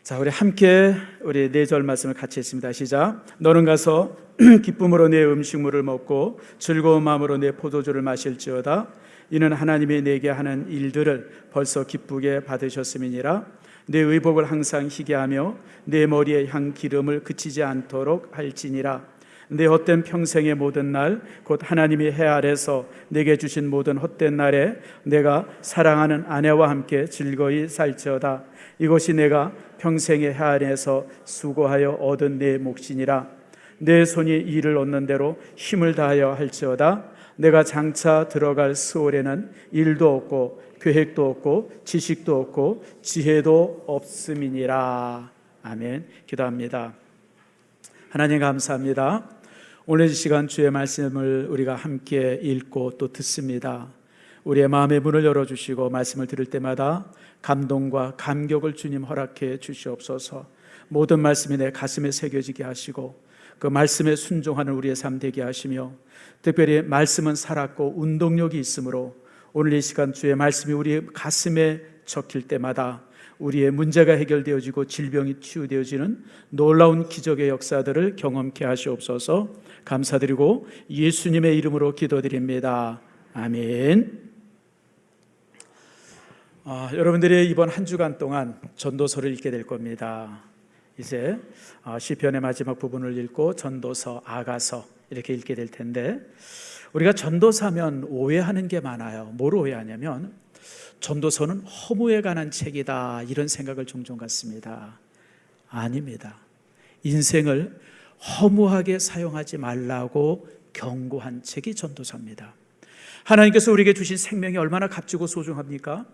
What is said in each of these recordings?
자, 우리 함께 우리 4절 말씀을 같이 했습니다. 시작. 너는 가서 기쁨으로 내 음식물을 먹고 즐거운 마음으로 내 포도주를 마실지어다. 이는 하나님이 내게 하는 일들을 벌써 기쁘게 받으셨음이니라. 내 의복을 항상 희게 하며 내 머리에 향 기름을 그치지 않도록 할지니라. 내 헛된 평생의 모든 날 곧 하나님이 해 아래서 내게 주신 모든 헛된 날에 내가 사랑하는 아내와 함께 즐거이 살지어다. 이것이 내가 평생의 해 아래에서 수고하여 얻은 내 몫이니라. 내 손이 일을 얻는 대로 힘을 다하여 할지어다. 내가 장차 들어갈 스올에는 일도 없고 계획도 없고 지식도 없고 지혜도 없음이니라. 아멘. 기도합니다. 하나님 감사합니다. 오늘 이 시간 주의 말씀을 우리가 함께 읽고 또 듣습니다. 우리의 마음의 문을 열어주시고 말씀을 들을 때마다 감동과 감격을 주님 허락해 주시옵소서. 모든 말씀이 내 가슴에 새겨지게 하시고 그 말씀에 순종하는 우리의 삶 되게 하시며, 특별히 말씀은 살았고 운동력이 있으므로 오늘 이 시간 주의 말씀이 우리 가슴에 적힐 때마다 우리의 문제가 해결되어지고 질병이 치유되어지는 놀라운 기적의 역사들을 경험케 하시옵소서. 감사드리고 예수님의 이름으로 기도드립니다. 아멘. 여러분들이 이번 한 주간 동안 전도서를 읽게 될 겁니다. 이제 시편의 마지막 부분을 읽고 전도서, 아가서 이렇게 읽게 될 텐데, 우리가 전도서하면 오해하는 게 많아요. 뭘 오해하냐면 전도서는 허무에 관한 책이다, 이런 생각을 종종 갖습니다. 아닙니다. 인생을 허무하게 사용하지 말라고 경고한 책이 전도서입니다. 하나님께서 우리에게 주신 생명이 얼마나 값지고 소중합니까?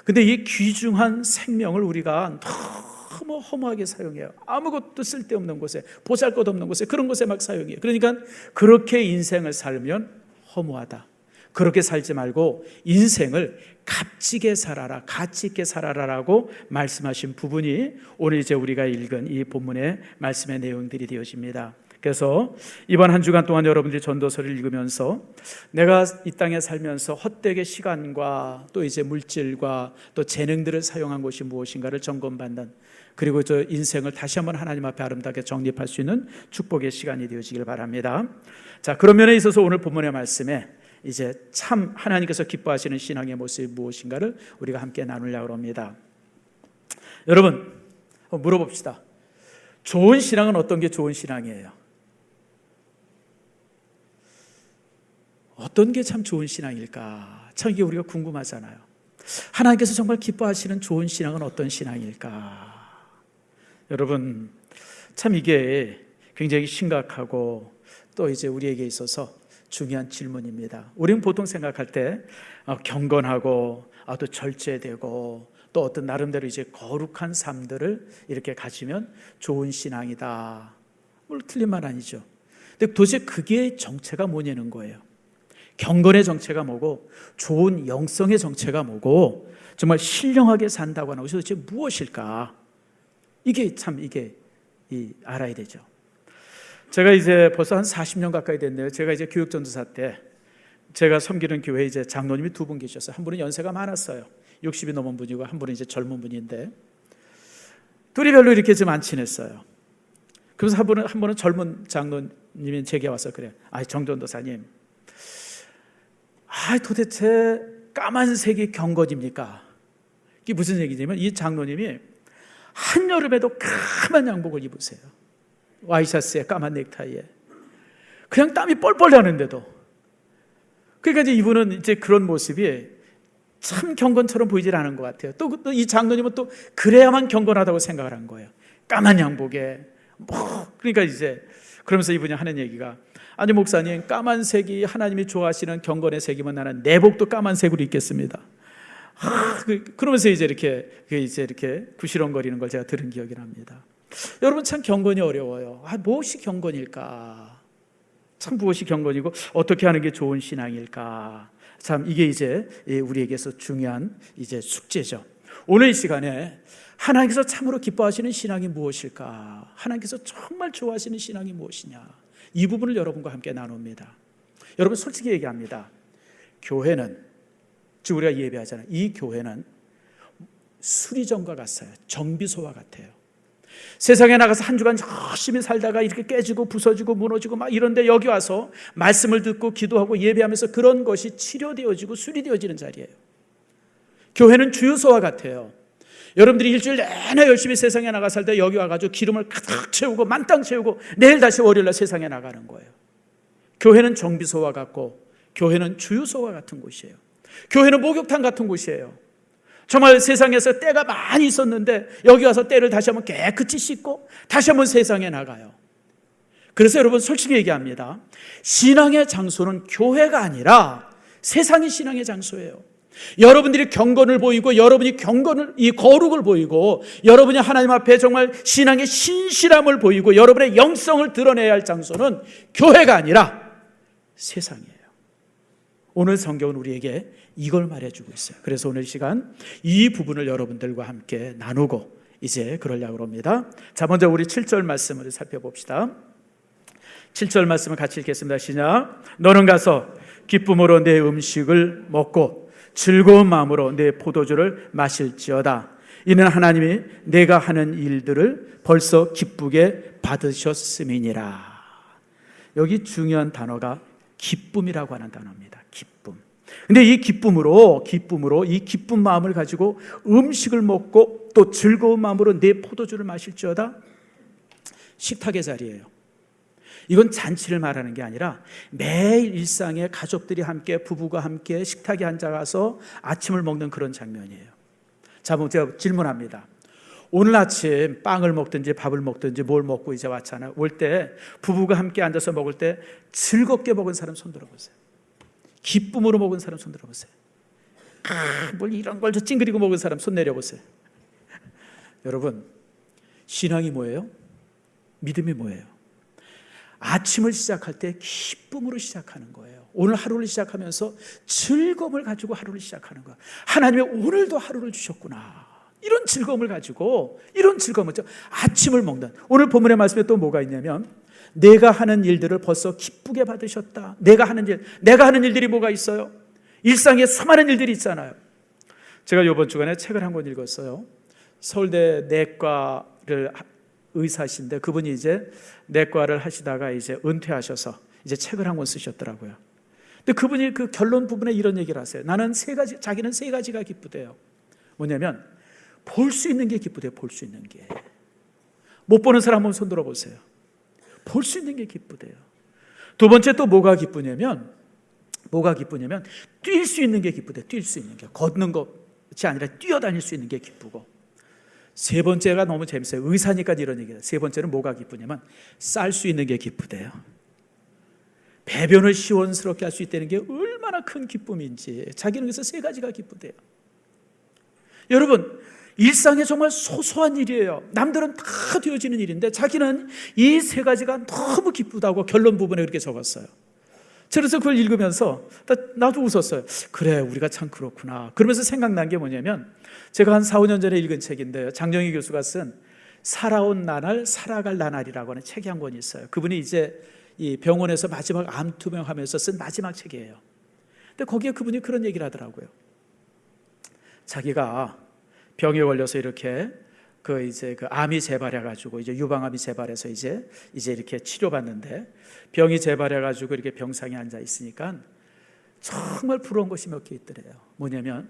근데 이 귀중한 생명을 우리가 너무 허무하게 사용해요. 아무것도 쓸데없는 곳에, 보잘것없는 곳에, 그런 곳에 막 사용해요. 그러니까 그렇게 인생을 살면 허무하다. 그렇게 살지 말고 인생을 값지게 살아라, 가치 있게 살아라라고 말씀하신 부분이 오늘 이제 우리가 읽은 이 본문의 말씀의 내용들이 되어집니다. 그래서 이번 한 주간 동안 여러분들이 전도서를 읽으면서 내가 이 땅에 살면서 헛되게 시간과 또 이제 물질과 또 재능들을 사용한 것이 무엇인가를 점검받는, 그리고 저 인생을 다시 한번 하나님 앞에 아름답게 정립할 수 있는 축복의 시간이 되어지길 바랍니다. 자, 그런 면에 있어서 오늘 본문의 말씀에 이제 참 하나님께서 기뻐하시는 신앙의 모습이 무엇인가를 우리가 함께 나누려고 합니다. 여러분, 물어봅시다. 좋은 신앙은 어떤 게 좋은 신앙이에요? 어떤 게 참 좋은 신앙일까? 참 이게 우리가 궁금하잖아요. 하나님께서 정말 기뻐하시는 좋은 신앙은 어떤 신앙일까? 여러분, 참 이게 굉장히 심각하고 또 이제 우리에게 있어서 중요한 질문입니다. 우리는 보통 생각할 때 경건하고 또 절제되고 또 어떤 나름대로 이제 거룩한 삶들을 이렇게 가지면 좋은 신앙이다. 물론 틀린 말 아니죠. 근데 도대체 그게 정체가 뭐냐는 거예요. 경건의 정체가 뭐고 좋은 영성의 정체가 뭐고 정말 신령하게 산다고 하는 것이 도대체 무엇일까? 이게 알아야 되죠. 제가 이제 벌써 한 40년 가까이 됐네요. 제가 이제 교육전도사 때 제가 섬기는 교회에 이제 장로님이 2분 계셨어요. 한 분은 연세가 많았어요. 60이 넘은 분이고 한 분은 이제 젊은 분인데 둘이 별로 이렇게 좀 안 친했어요. 그래서 한 분은 젊은 장로님이 제게 와서 그래요. 정전도사님, 도대체 까만색이 경건입니까? 이게 무슨 얘기냐면 이 장로님이 한여름에도 까만 양복을 입으세요. 와이셔츠에 까만 넥타이에 그냥 땀이 뻘뻘 나는데도. 그러니까 이제 이분은 이제 그런 모습이 참 경건처럼 보이질 않은 것 같아요. 또 이 장로님은 또 그래야만 경건하다고 생각을 한 거예요. 까만 양복에 그러니까 이제 그러면서 이분이 하는 얘기가, 아니 목사님, 까만색이 하나님이 좋아하시는 경건의 색이면 나는 내복도 까만색으로 입겠습니다. 그러면서 이제 이렇게 구시렁거리는 걸 제가 들은 기억이 납니다. 여러분, 참 경건이 어려워요. 무엇이 경건일까? 참 무엇이 경건이고 어떻게 하는 게 좋은 신앙일까? 참 이게 이제 우리에게서 중요한 이제 숙제죠. 오늘 이 시간에 하나님께서 참으로 기뻐하시는 신앙이 무엇일까? 하나님께서 정말 좋아하시는 신앙이 무엇이냐? 이 부분을 여러분과 함께 나눕니다. 여러분, 솔직히 얘기합니다. 교회는, 즉 우리가 예배하잖아요. 이 교회는 수리점과 같아요. 정비소와 같아요. 세상에 나가서 한 주간 열심히 살다가 이렇게 깨지고 부서지고 무너지고 막 이런데 여기 와서 말씀을 듣고 기도하고 예배하면서 그런 것이 치료되어지고 수리되어지는 자리예요. 교회는 주유소와 같아요. 여러분들이 일주일 내내 열심히 세상에 나가 살다 여기 와가지고 기름을 가득 채우고 만땅 채우고 내일 다시 월요일날 세상에 나가는 거예요. 교회는 정비소와 같고 교회는 주유소와 같은 곳이에요. 교회는 목욕탕 같은 곳이에요. 정말 세상에서 때가 많이 있었는데 여기 와서 때를 다시 한번 깨끗이 씻고 다시 한번 세상에 나가요. 그래서 여러분 솔직히 얘기합니다. 신앙의 장소는 교회가 아니라 세상이 신앙의 장소예요. 여러분들이 경건을 보이고 여러분이 이 거룩을 보이고 여러분이 하나님 앞에 정말 신앙의 신실함을 보이고 여러분의 영성을 드러내야 할 장소는 교회가 아니라 세상이에요. 오늘 성경은 우리에게 이걸 말해주고 있어요. 그래서 오늘 시간 이 부분을 여러분들과 함께 나누고 이제 그러려고 합니다. 자, 먼저 우리 7절 말씀을 살펴봅시다. 7절 말씀을 같이 읽겠습니다. 시작. 너는 가서 기쁨으로 내 음식을 먹고 즐거운 마음으로 내 포도주를 마실지어다. 이는 하나님이 내가 하는 일들을 벌써 기쁘게 받으셨음이니라. 여기 중요한 단어가 기쁨이라고 하는 단어입니다. 기쁨. 근데 이 기쁨으로 이 기쁜 마음을 가지고 음식을 먹고 또 즐거운 마음으로 내 포도주를 마실지어다. 식탁의 자리예요. 이건 잔치를 말하는 게 아니라 매일 일상에 가족들이 함께 부부가 함께 식탁에 앉아가서 아침을 먹는 그런 장면이에요. 자, 그럼 제가 질문합니다. 오늘 아침 빵을 먹든지 밥을 먹든지 뭘 먹고 이제 왔잖아요. 올 때 부부가 함께 앉아서 먹을 때 즐겁게 먹은 사람 손 들어보세요. 기쁨으로 먹은 사람 손 들어보세요. 뭘 이런 걸 저 찡그리고 먹은 사람 손 내려보세요. 여러분, 신앙이 뭐예요? 믿음이 뭐예요? 아침을 시작할 때 기쁨으로 시작하는 거예요. 오늘 하루를 시작하면서 즐거움을 가지고 하루를 시작하는 거예요. 하나님이 오늘도 하루를 주셨구나. 이런 즐거움을 가지고 이런 즐거움을 아침을 먹는. 오늘 본문의 말씀에 또 뭐가 있냐면 내가 하는 일들을 벌써 기쁘게 받으셨다. 내가 하는 일들이 뭐가 있어요? 일상에 수많은 일들이 있잖아요. 제가 이번 주간에 책을 한 권 읽었어요. 서울대 내과를 의사신데 그분이 이제 내과를 하시다가 이제 은퇴하셔서 이제 책을 한 권 쓰셨더라고요. 근데 그분이 그 결론 부분에 이런 얘기를 하세요. 자기는 세 가지가 기쁘대요. 뭐냐면 볼 수 있는 게 기쁘대요. 볼 수 있는 게. 못 보는 사람 한번 손 들어보세요. 볼 수 있는 게 기쁘대요. 두 번째 또 뭐가 기쁘냐면 뛸 수 있는 게 기쁘대요. 뛸 수 있는 게. 걷는 것이 아니라 뛰어다닐 수 있는 게 기쁘고, 세 번째가 너무 재밌어요. 의사니까 이런 얘기예요. 세 번째는 뭐가 기쁘냐면 쌀 수 있는 게 기쁘대요. 배변을 시원스럽게 할 수 있다는 게 얼마나 큰 기쁨인지 자기는 그래서 세 가지가 기쁘대요. 여러분, 일상에 정말 소소한 일이에요. 남들은 다 되어지는 일인데 자기는 이 세 가지가 너무 기쁘다고 결론 부분에 그렇게 적었어요. 그래서 그걸 읽으면서 나도 웃었어요. 그래, 우리가 참 그렇구나. 그러면서 생각난 게 뭐냐면 제가 한 4, 5년 전에 읽은 책인데요. 장정희 교수가 쓴 살아온 나날, 살아갈 나날이라고 하는 책이 한 권이 있어요. 그분이 이제 이 병원에서 마지막 암투병하면서 쓴 마지막 책이에요. 근데 거기에 그분이 그런 얘기를 하더라고요. 자기가 병에 걸려서 이렇게 그 암이 재발해가지고 이제 유방암이 재발해서 이제 이렇게 치료받는데 병이 재발해가지고 이렇게 병상에 앉아 있으니까 정말 부러운 것이 몇 개 있더래요. 뭐냐면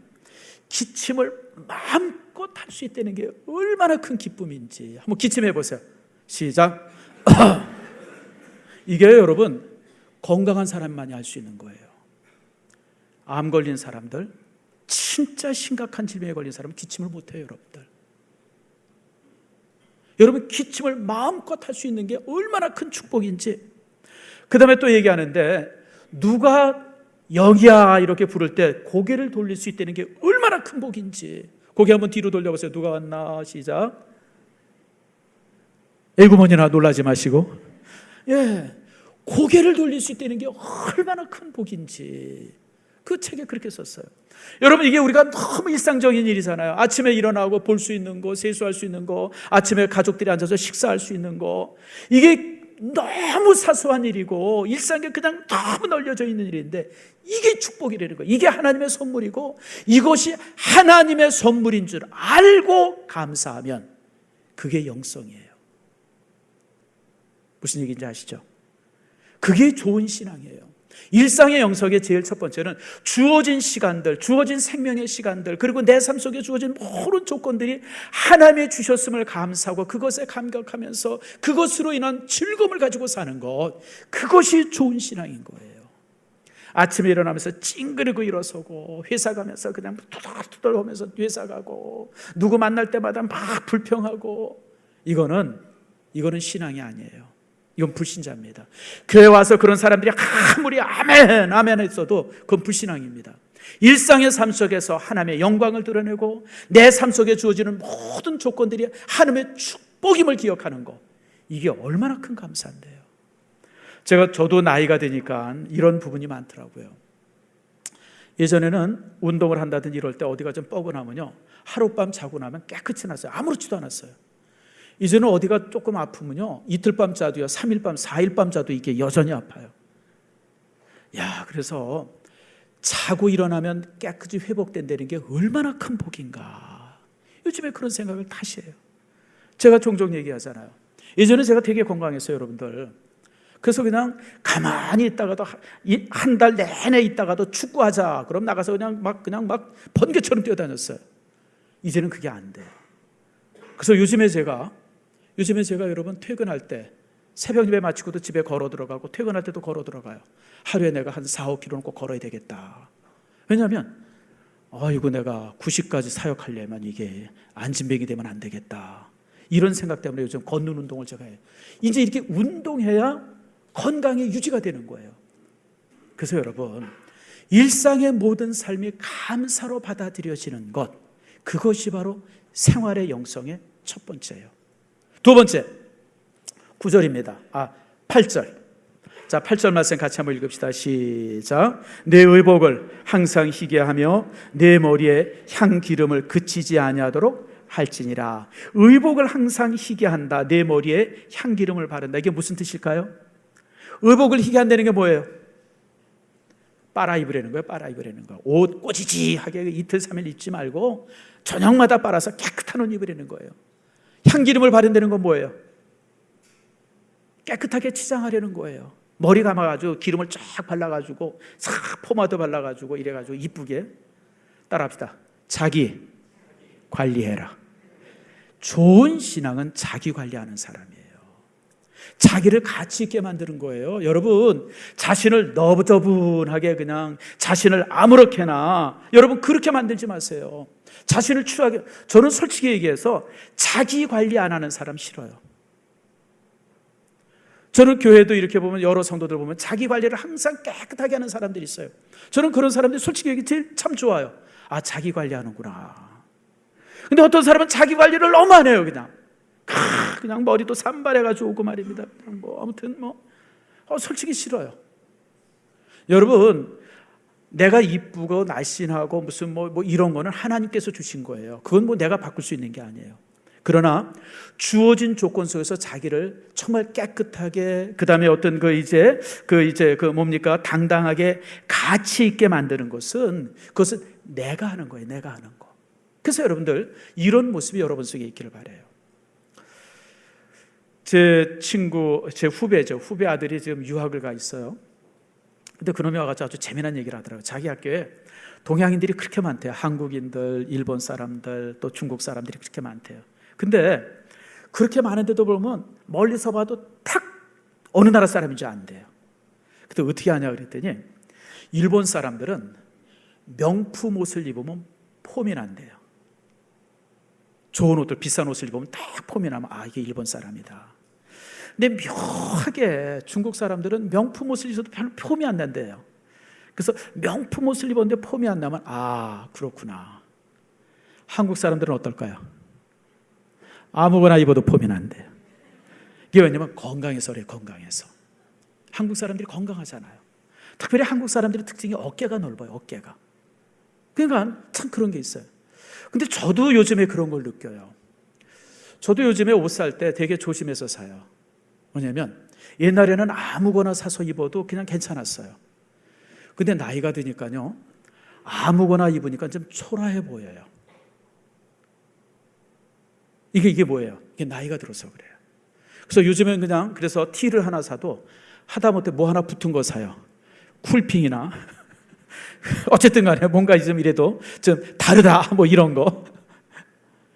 기침을 마음껏 할 수 있다는 게 얼마나 큰 기쁨인지 한번 기침해 보세요. 시작. 이게 여러분 건강한 사람만이 할 수 있는 거예요. 암 걸린 사람들, 진짜 심각한 질병에 걸린 사람은 기침을 못해요. 여러분 기침을 마음껏 할 수 있는 게 얼마나 큰 축복인지. 그 다음에 또 얘기하는데 누가 여기야 이렇게 부를 때 고개를 돌릴 수 있다는 게 얼마나 큰 복인지. 고개 한번 뒤로 돌려보세요. 누가 왔나? 시작. 애구머니나 놀라지 마시고, 고개를 돌릴 수 있다는 게 얼마나 큰 복인지 그 책에 그렇게 썼어요. 여러분, 이게 우리가 너무 일상적인 일이잖아요. 아침에 일어나고 볼 수 있는 거, 세수할 수 있는 거, 아침에 가족들이 앉아서 식사할 수 있는 거, 이게 너무 사소한 일이고 일상에 그냥 너무 널려져 있는 일인데 이게 축복이라는 거예요. 이게 하나님의 선물이고 이것이 하나님의 선물인 줄 알고 감사하면 그게 영성이에요. 무슨 얘기인지 아시죠? 그게 좋은 신앙이에요. 일상의 영성의 제일 첫 번째는 주어진 시간들, 주어진 생명의 시간들, 그리고 내 삶 속에 주어진 모든 조건들이 하나님의 주셨음을 감사하고 그것에 감격하면서 그것으로 인한 즐거움을 가지고 사는 것, 그것이 좋은 신앙인 거예요. 아침에 일어나면서 찡그리고 일어서고 회사 가면서 그냥 투덜투덜 하면서 회사 가고 누구 만날 때마다 막 불평하고, 이거는 신앙이 아니에요. 이건 불신자입니다. 교회 와서 그런 사람들이 아무리 아멘 아멘 했어도 그건 불신앙입니다. 일상의 삶 속에서 하나님의 영광을 드러내고 내 삶 속에 주어지는 모든 조건들이 하나님의 축복임을 기억하는 것, 이게 얼마나 큰 감사인데요. 저도 나이가 되니까 이런 부분이 많더라고요. 예전에는 운동을 한다든지 이럴 때 어디가 좀 뻐근하면요, 하룻밤 자고 나면 깨끗이 났어요. 아무렇지도 않았어요. 이제는 어디가 조금 아프면요, 이틀밤 자도요, 3일밤, 4일밤 자도 이게 여전히 아파요. 그래서 자고 일어나면 깨끗이 회복된다는 게 얼마나 큰 복인가. 요즘에 그런 생각을 다시 해요. 제가 종종 얘기하잖아요. 예전에 제가 되게 건강했어요, 여러분들. 그래서 그냥 가만히 있다가도 한 달 내내 있다가도 축구하자 그럼 나가서 그냥 막 번개처럼 뛰어다녔어요. 이제는 그게 안 돼요. 그래서 요즘에 제가 여러분 퇴근할 때 새벽 예배 마치고도 집에 걸어 들어가고 퇴근할 때도 걸어 들어가요. 하루에 내가 한 4-5km는 꼭 걸어야 되겠다. 왜냐하면 이거 내가 90까지 사역하려면 이게 안진뱅이 되면 안 되겠다. 이런 생각 때문에 요즘 걷는 운동을 제가 해요. 이제 이렇게 운동해야 건강이 유지가 되는 거예요. 그래서 여러분, 일상의 모든 삶이 감사로 받아들여지는 것, 그것이 바로 생활의 영성의 첫 번째예요. 두 번째, 9절입니다. 8절. 자, 8절 말씀 같이 한번 읽읍시다. 시작. 내 의복을 항상 희게 하며 내 머리에 향기름을 그치지 아니하도록 할지니라. 의복을 항상 희게 한다. 내 머리에 향기름을 바른다. 이게 무슨 뜻일까요? 의복을 희게 한다는 게 뭐예요? 빨아 입으라는 거예요. 빨아 입으라는 거. 옷 꼬지지하게 이틀 3일 입지 말고 저녁마다 빨아서 깨끗한 옷 입으라는 거예요. 향기름을 바른다는 건 뭐예요? 깨끗하게 치장하려는 거예요. 머리 감아가지고 기름을 쫙 발라가지고 싹 포마드 발라가지고 이래가지고 이쁘게. 따라합시다. 자기 관리해라. 좋은 신앙은 자기 관리하는 사람이에요. 자기를 가치 있게 만드는 거예요. 여러분, 자신을 너부저분하게 그냥 자신을 아무렇게나, 여러분 그렇게 만들지 마세요. 자신을 추하게. 저는 솔직히 얘기해서 자기 관리 안 하는 사람 싫어요. 저는 교회도 이렇게 보면 여러 성도들 보면 자기 관리를 항상 깨끗하게 하는 사람들이 있어요. 저는 그런 사람들이 솔직히 얘기 제일 참 좋아요. 자기 관리하는구나. 근데 어떤 사람은 자기 관리를 너무 안 해요. 그냥 머리도 산발해가지고 오고 말입니다. 아무튼 솔직히 싫어요. 여러분, 내가 이쁘고 날씬하고 무슨 이런 거는 하나님께서 주신 거예요. 그건 내가 바꿀 수 있는 게 아니에요. 그러나 주어진 조건 속에서 자기를 정말 깨끗하게, 그 다음에 어떤 당당하게 가치 있게 만드는 것은, 그것은 내가 하는 거예요. 내가 하는 거. 그래서 여러분들, 이런 모습이 여러분 속에 있기를 바라요. 제 후배 아들이 지금 유학을 가 있어요. 근데 그놈이 와가지고 아주 재미난 얘기를 하더라고요. 자기 학교에 동양인들이 그렇게 많대요. 한국인들, 일본 사람들, 또 중국 사람들이 그렇게 많대요. 근데 그렇게 많은데도 보면 멀리서 봐도 딱 어느 나라 사람인지 안 돼요. 근데 어떻게 하냐 그랬더니, 일본 사람들은 명품 옷을 입으면 폼이 난대요. 좋은 옷들, 비싼 옷을 입으면 딱 폼이 나면 이게 일본 사람이다. 근데 묘하게 중국 사람들은 명품 옷을 입어도 별로 폼이 안 난대요. 그래서 명품 옷을 입었는데 폼이 안 나면 그렇구나. 한국 사람들은 어떨까요? 아무거나 입어도 폼이 난대요. 이게 왜냐면 건강해서 그래요. 건강해서. 한국 사람들이 건강하잖아요. 특별히 한국 사람들의 특징이 어깨가 넓어요. 어깨가. 그러니까 참 그런 게 있어요. 근데 저도 요즘에 그런 걸 느껴요. 저도 요즘에 옷 살 때 되게 조심해서 사요. 뭐냐면 옛날에는 아무거나 사서 입어도 그냥 괜찮았어요. 근데 나이가 드니까요, 아무거나 입으니까 좀 초라해 보여요. 이게 뭐예요? 이게 나이가 들어서 그래요. 그래서 요즘엔 그냥 그래서 티를 하나 사도 하다못해 뭐 하나 붙은 거 사요. 쿨핑이나 어쨌든 간에 뭔가 좀 이래도 좀 다르다 뭐 이런 거.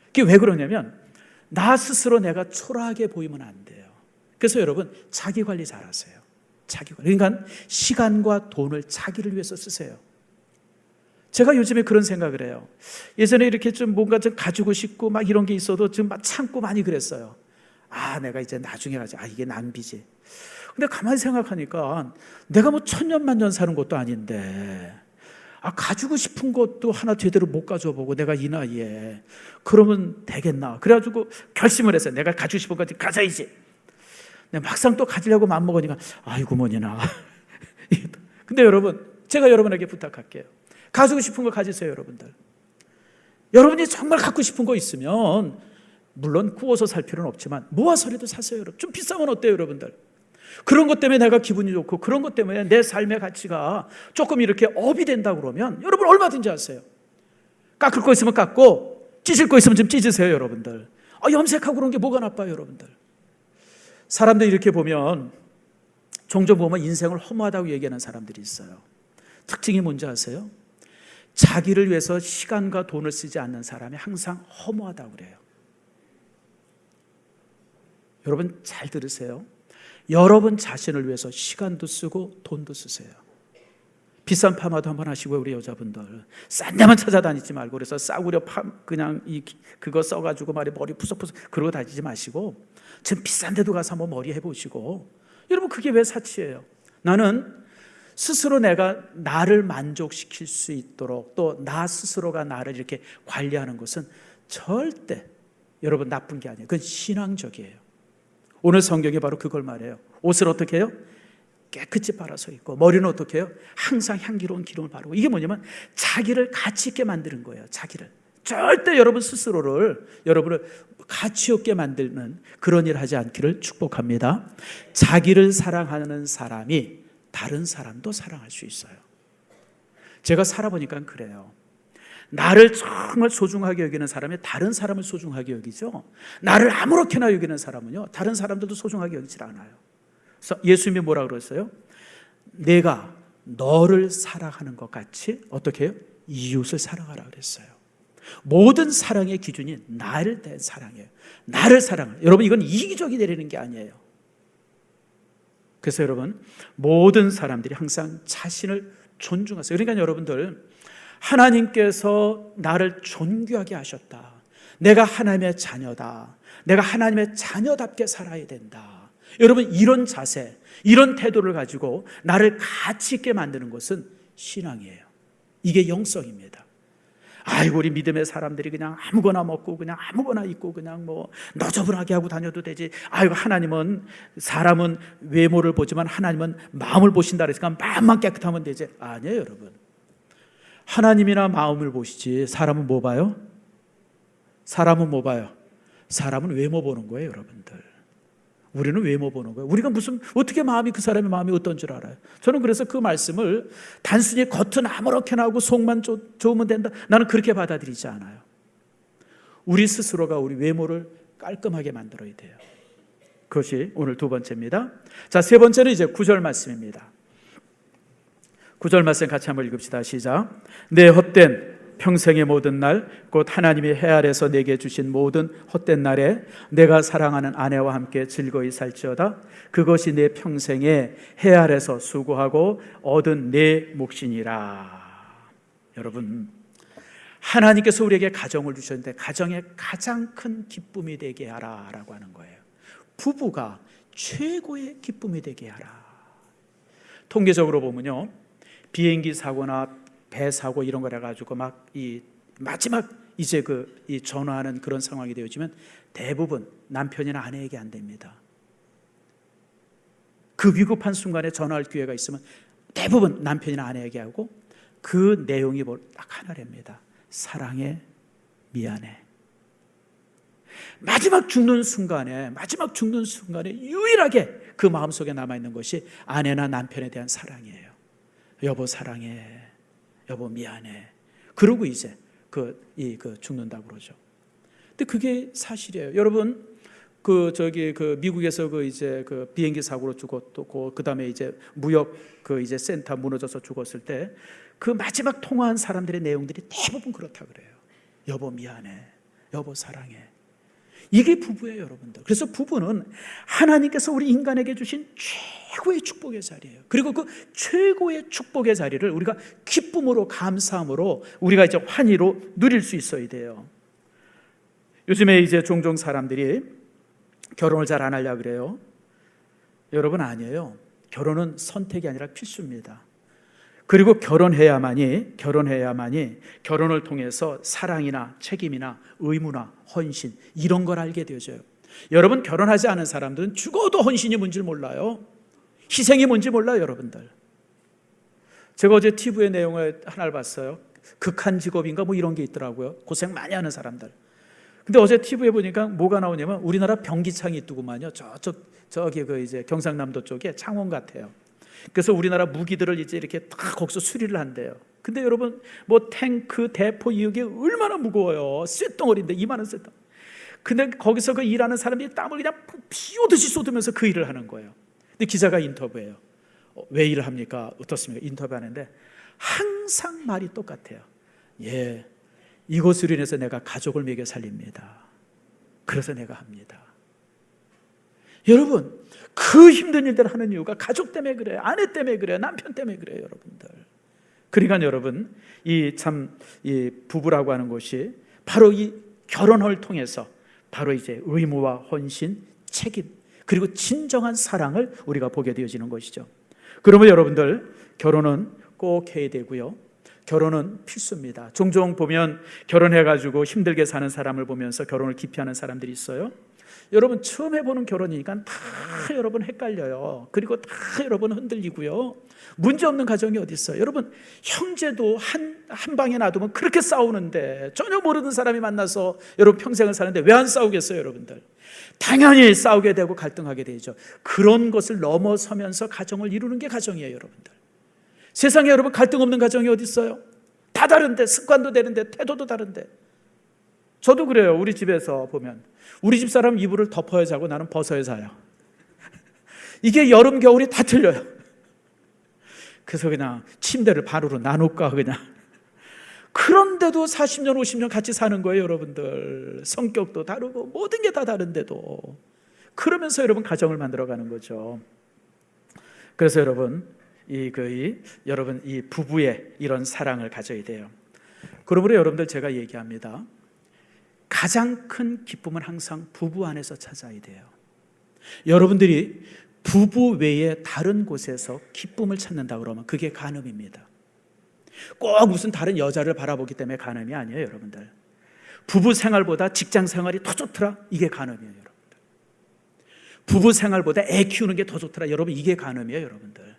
그게 왜 그러냐면 나 스스로 내가 초라하게 보이면 안 돼요. 그래서 여러분 자기 관리 잘하세요. 자기 관리. 그러니까 시간과 돈을 자기를 위해서 쓰세요. 제가 요즘에 그런 생각을 해요. 예전에 이렇게 좀 뭔가 좀 가지고 싶고 막 이런 게 있어도 좀 막 참고 많이 그랬어요. 내가 이제 나중에 가지. 이게 낭비지. 근데 가만히 생각하니까 내가 뭐 천년만년 사는 것도 아닌데 가지고 싶은 것도 하나 제대로 못 가져보고 내가 이 나이에 그러면 되겠나. 그래가지고 결심을 했어요. 내가 가지고 싶은 거 가져야지. 근데 막상 또 가지려고 마음먹으니까 아이고 뭐니나. 근데 여러분 제가 여러분에게 부탁할게요. 가지고 싶은 거 가지세요. 여러분들 여러분이 정말 갖고 싶은 거 있으면 물론 구워서 살 필요는 없지만 모아서라도 사세요. 여러분 좀 비싸면 어때요? 여러분들 그런 것 때문에 내가 기분이 좋고 그런 것 때문에 내 삶의 가치가 조금 이렇게 업이 된다 그러면 여러분 얼마든지 하세요. 깎을 거 있으면 깎고 찢을 거 있으면 좀 찢으세요. 여러분들 염색하고 그런 게 뭐가 나빠요? 여러분들 사람들 이렇게 보면 종종 보면 인생을 허무하다고 얘기하는 사람들이 있어요. 특징이 뭔지 아세요? 자기를 위해서 시간과 돈을 쓰지 않는 사람이 항상 허무하다고 그래요. 여러분 잘 들으세요. 여러분 자신을 위해서 시간도 쓰고 돈도 쓰세요. 비싼 파마도 한번 하시고요. 우리 여자분들 싼 데만 찾아다니지 말고 그래서 싸구려 그냥 그거 써가지고 머리 푸석푸석 그러고 다니지 마시고 좀 비싼 데도 가서 한번 머리 해보시고. 여러분 그게 왜 사치예요? 나는 스스로 내가 나를 만족시킬 수 있도록 또 나 스스로가 나를 이렇게 관리하는 것은 절대 여러분 나쁜 게 아니에요. 그건 신앙적이에요. 오늘 성경이 바로 그걸 말해요. 옷을 어떻게 해요? 깨끗이 빨아서 입고 머리는 어떻게 해요? 항상 향기로운 기름을 바르고. 이게 뭐냐면 자기를 가치 있게 만드는 거예요. 자기를 절대 여러분 스스로를 여러분을 가치 없게 만드는 그런 일 하지 않기를 축복합니다. 자기를 사랑하는 사람이 다른 사람도 사랑할 수 있어요. 제가 살아보니까 그래요. 나를 정말 소중하게 여기는 사람이 다른 사람을 소중하게 여기죠. 나를 아무렇게나 여기는 사람은요 다른 사람들도 소중하게 여기질 않아요. 그래서 예수님이 뭐라 그랬어요? 내가 너를 사랑하는 것 같이 어떻게 해요? 이웃을 사랑하라 그랬어요. 모든 사랑의 기준이 나를 대한 사랑이에요. 나를 사랑해요. 여러분 이건 이기적이 되려는 게 아니에요. 그래서 여러분 모든 사람들이 항상 자신을 존중하세요. 그러니까 여러분들 하나님께서 나를 존귀하게 하셨다. 내가 하나님의 자녀다. 내가 하나님의 자녀답게 살아야 된다. 여러분 이런 자세, 이런 태도를 가지고 나를 가치 있게 만드는 것은 신앙이에요. 이게 영성입니다. 우리 믿음의 사람들이 그냥 아무거나 먹고 그냥 아무거나 입고 그냥 뭐 너저분하게 하고 다녀도 되지. 하나님은 사람은 외모를 보지만 하나님은 마음을 보신다 그랬으니까 마음만 깨끗하면 되지. 아니에요 여러분. 하나님이나 마음을 보시지 사람은 뭐 봐요? 사람은 뭐 봐요? 사람은 외모 보는 거예요 여러분들. 우리는 외모 보는 거예요. 우리가 어떻게 그 사람의 마음이 어떤 줄 알아요? 저는 그래서 그 말씀을 단순히 겉은 아무렇게나 하고 속만 좋으면 된다, 나는 그렇게 받아들이지 않아요. 우리 스스로가 우리 외모를 깔끔하게 만들어야 돼요. 그것이 오늘 두 번째입니다. 자, 세 번째는 이제 9절 말씀입니다. 9절 말씀 같이 한번 읽읍시다. 시작. 내 헛된 평생의 모든 날 곧 하나님이 해 아래서 내게 주신 모든 헛된 날에 내가 사랑하는 아내와 함께 즐거이 살지어다. 그것이 내 평생에 해 아래서 수고하고 얻은 내 몫이니라. 여러분 하나님께서 우리에게 가정을 주셨는데 가정의 가장 큰 기쁨이 되게 하라라고 하는 거예요. 부부가 최고의 기쁨이 되게 하라. 통계적으로 보면요 비행기 사고나 배 사고 이런 거라 가지고 마지막 이제 이 전화하는 그런 상황이 되어지면 대부분 남편이나 아내에게 안 됩니다. 그 위급한 순간에 전화할 기회가 있으면 대부분 남편이나 아내에게 하고 그 내용이 딱 하나랍니다. 사랑해, 미안해. 마지막 죽는 순간에 유일하게 그 마음속에 남아있는 것이 아내나 남편에 대한 사랑이에요. 여보 사랑해, 여보 미안해. 그러고 이제 죽는다고 그러죠. 근데 그게 사실이에요. 여러분, 그 미국에서 그 비행기 사고로 죽었고, 그 다음에 이제 무역 이제 센터 무너져서 죽었을 때 그 마지막 통화한 사람들의 내용들이 대부분 그렇다 그래요. 여보 미안해, 여보 사랑해. 이게 부부예요, 여러분들. 그래서 부부는 하나님께서 우리 인간에게 주신 최고의 축복의 자리예요. 그리고 그 최고의 축복의 자리를 우리가 기쁨으로, 감사함으로, 우리가 이제 환희로 누릴 수 있어야 돼요. 요즘에 이제 종종 사람들이 결혼을 잘 안 하려고 그래요. 여러분, 아니에요. 결혼은 선택이 아니라 필수입니다. 그리고 결혼해야만이 결혼을 통해서 사랑이나 책임이나 의무나 헌신, 이런 걸 알게 되어져요. 여러분, 결혼하지 않은 사람들은 죽어도 헌신이 뭔지 몰라요. 희생이 뭔지 몰라요, 여러분들. 제가 어제 TV의 내용을 하나를 봤어요. 극한 직업인가 뭐 이런 게 있더라고요. 고생 많이 하는 사람들. 근데 어제 TV에 보니까 뭐가 나오냐면 우리나라 변기창이 있더구만요. 저기 이제 경상남도 쪽에 창원 같아요. 그래서 우리나라 무기들을 이제 이렇게 다 거기서 수리를 한대요. 근데 여러분, 뭐 탱크, 대포, 이게 얼마나 무거워요. 쇳덩어리인데, 이만한 쇳덩어리. 근데 거기서 그 일하는 사람들이 땀을 그냥 피 오듯이 쏟으면서 그 일을 하는 거예요. 근데 기자가 인터뷰해요. 왜 일을 합니까? 어떻습니까? 인터뷰하는데 항상 말이 똑같아요. 예, 이것으로 인해서 내가 가족을 먹여 살립니다. 그래서 내가 합니다. 여러분, 그 힘든 일들을 하는 이유가 가족 때문에 그래요. 아내 때문에 그래요. 남편 때문에 그래요, 여러분들. 그러니까 여러분, 이 부부라고 하는 것이 바로 이 결혼을 통해서 바로 이제 의무와 헌신, 책임, 그리고 진정한 사랑을 우리가 보게 되어지는 것이죠. 그러면 여러분들, 결혼은 꼭 해야 되고요. 결혼은 필수입니다. 종종 보면 결혼해가지고 힘들게 사는 사람을 보면서 결혼을 기피하는 사람들이 있어요. 여러분, 처음 해보는 결혼이니까 다 여러분 헷갈려요. 그리고 다 여러분 흔들리고요. 문제없는 가정이 어디 있어요? 여러분, 형제도 한 방에 놔두면 그렇게 싸우는데, 전혀 모르는 사람이 만나서 여러분 평생을 사는데 왜 안 싸우겠어요, 여러분들? 당연히 싸우게 되고 갈등하게 되죠. 그런 것을 넘어서면서 가정을 이루는 게 가정이에요, 여러분들. 세상에 여러분 갈등 없는 가정이 어디 있어요? 다 다른데, 습관도 다른데, 태도도 다른데. 저도 그래요. 우리 집에서 보면 우리 집 사람 이불을 덮어야 자고 나는 벗어야 자요. 이게 여름 겨울이 다 틀려요. 그래서 그냥 침대를 반으로 나눌까 그냥. 그런데도 40년 50년 같이 사는 거예요, 여러분들. 성격도 다르고 모든 게 다 다른데도. 그러면서 여러분 가정을 만들어가는 거죠. 그래서 여러분, 여러분 이 부부의 이런 사랑을 가져야 돼요. 그러므로 여러분들, 제가 얘기합니다. 가장 큰 기쁨은 항상 부부 안에서 찾아야 돼요. 여러분들이 부부 외에 다른 곳에서 기쁨을 찾는다 그러면 그게 간음입니다. 꼭 무슨 다른 여자를 바라보기 때문에 간음이 아니에요, 여러분들. 부부 생활보다 직장 생활이 더 좋더라, 이게 간음이에요, 여러분들. 부부 생활보다 애 키우는 게 더 좋더라, 여러분, 이게 간음이에요, 여러분들.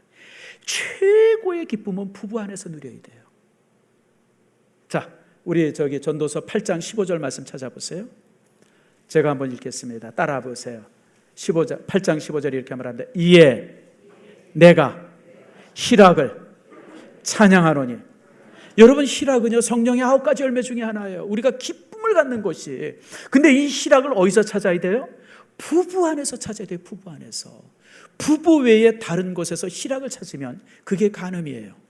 최고의 기쁨은 부부 안에서 누려야 돼요. 자, 우리 전도서 8장 15절 말씀 찾아보세요. 제가 한번 읽겠습니다. 따라와 보세요. 8장 15절이 이렇게 말합니다. 이에 내가 희락을 찬양하노니. 여러분, 희락은요, 성령의 9가지 열매 중에 하나예요. 우리가 기쁨을 갖는 것이. 근데 이 희락을 어디서 찾아야 돼요? 부부 안에서 찾아야 돼요. 부부 안에서. 부부 외에 다른 곳에서 희락을 찾으면 그게 간음이에요.